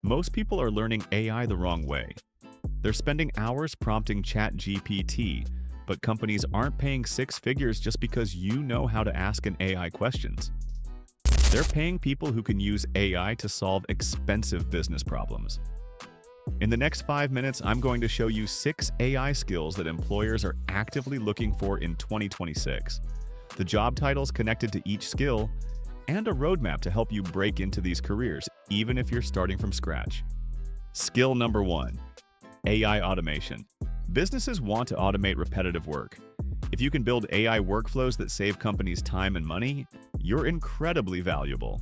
Most people are learning AI the wrong way. They're spending hours prompting ChatGPT, but companies aren't paying six figures just because you know how to ask an AI questions. They're paying people who can use AI to solve expensive business problems. In the next 5 minutes, I'm going to show you 6 AI skills that employers are actively looking for in 2026, the job titles connected to each skill, and a roadmap to help you break into these careers, even if you're starting from scratch. Skill number 1, AI automation. Businesses want to automate repetitive work. If you can build AI workflows that save companies time and money, you're incredibly valuable.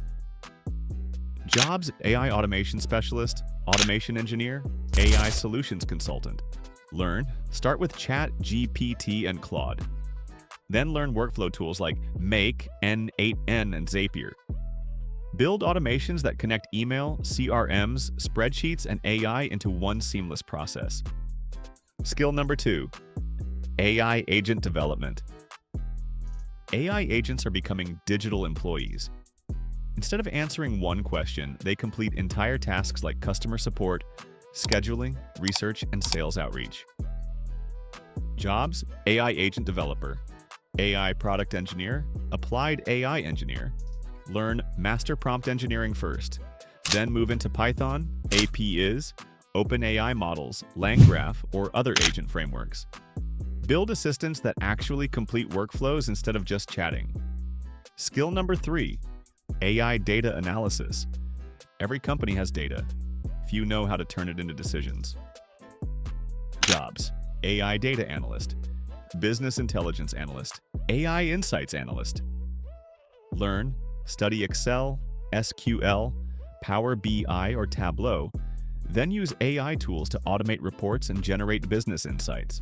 Jobs: AI automation specialist, automation engineer, AI solutions consultant. Learn: start with ChatGPT and Claude. Then learn workflow tools like Make, N8N, and Zapier. Build automations that connect email, CRMs, spreadsheets, and AI into one seamless process. Skill number 2, AI agent development. AI agents are becoming digital employees. Instead of answering one question, they complete entire tasks like customer support, scheduling, research, and sales outreach. Jobs: AI agent developer, AI product engineer, applied AI engineer. Learn master prompt engineering first, then move into Python, APIs, OpenAI models, LangGraph, or other agent frameworks. Build assistants that actually complete workflows instead of just chatting. Skill number 3, AI data analysis. Every company has data. Few know how to turn it into decisions. Jobs: AI data analyst, business intelligence analyst, AI insights analyst. Learn, study Excel, SQL, Power BI, or Tableau, then use AI tools to automate reports and generate business insights.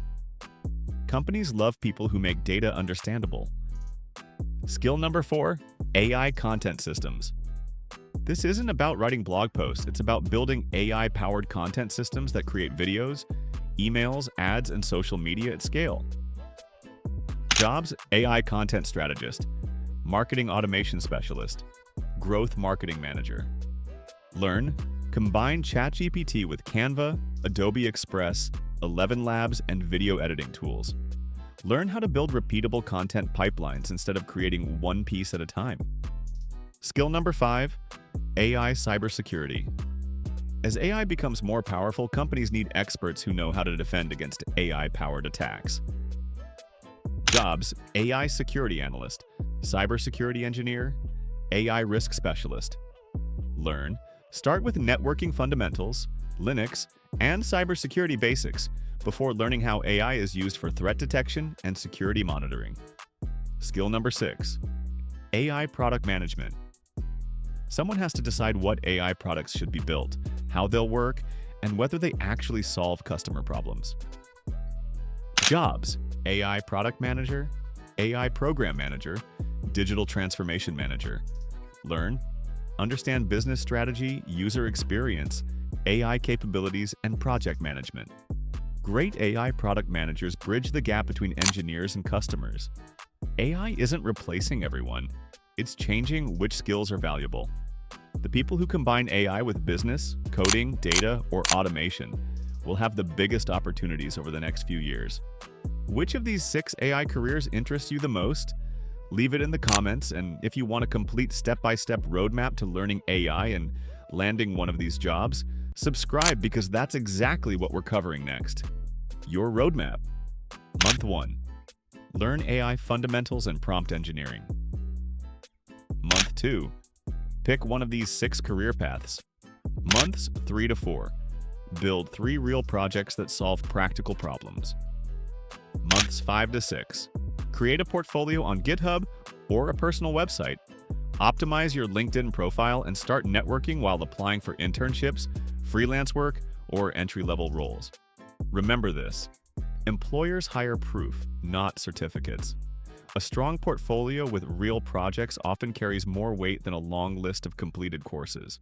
Companies love people who make data understandable. Skill number 4, AI content systems. This isn't about writing blog posts, it's about building AI-powered content systems that create videos, emails, ads, and social media at scale. Jobs: AI content strategist, marketing automation specialist, growth marketing manager. Learn, combine ChatGPT with Canva, Adobe Express, 11 Labs, and video editing tools. Learn how to build repeatable content pipelines instead of creating one piece at a time. Skill number 5, AI cybersecurity. As AI becomes more powerful, companies need experts who know how to defend against AI-powered attacks. Jobs: AI security analyst, cybersecurity engineer, AI risk specialist. Learn, start with networking fundamentals, Linux, and cybersecurity basics before learning how AI is used for threat detection and security monitoring. Skill number 6, AI product management. Someone has to decide what AI products should be built, how they'll work, and whether they actually solve customer problems. Jobs: AI product manager, AI program manager, digital transformation manager. Learn, understand business strategy, user experience, AI capabilities, and project management. Great AI product managers bridge the gap between engineers and customers. AI isn't replacing everyone, it's changing which skills are valuable. The people who combine AI with business, coding, data, or automation will have the biggest opportunities over the next few years. Which of these 6 AI careers interests you the most? Leave it in the comments, and if you want a complete step-by-step roadmap to learning AI and landing one of these jobs, subscribe because that's exactly what we're covering next. Your roadmap. Month 1. Learn AI fundamentals and prompt engineering. Month 2. Pick one of these 6 career paths. Months 3 to 4. Build 3 real projects that solve practical problems. Months 5 to 6. Create a portfolio on GitHub or a personal website. Optimize your LinkedIn profile and start networking while applying for internships, freelance work, or entry-level roles. Remember this: employers hire proof, not certificates. A strong portfolio with real projects often carries more weight than a long list of completed courses.